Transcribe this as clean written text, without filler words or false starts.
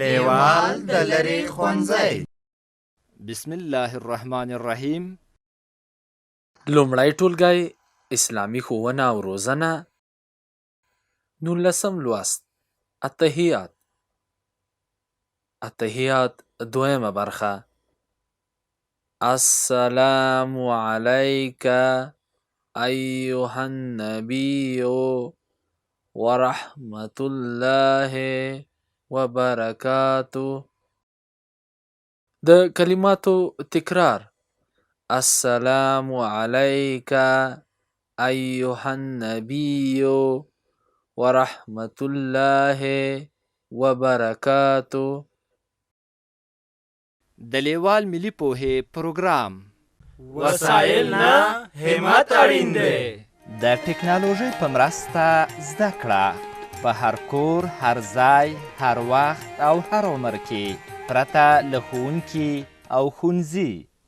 لیوال د لرې ښوونځی. بسم الله الرحمن الرحیم. لومړی ټولګی اسلامي ښوونه او روزنه. 19م لوست التحیات. التحیات دویمه برخه. السلام علیک ایها النبی ورحمة الله وبرکاته. د کلماتو تکرار. السلام علیک ایها النبی ورحمة الله وبرکاته. د لیوال ملي پوهې پروګرام. وسایل نه همت اړین دی. د ټکنالوژۍ په مرسته زده کړه په هر کور، هر ځای، هر وخت او هر عمر کې پرته له ښوونکي او ښوونځي.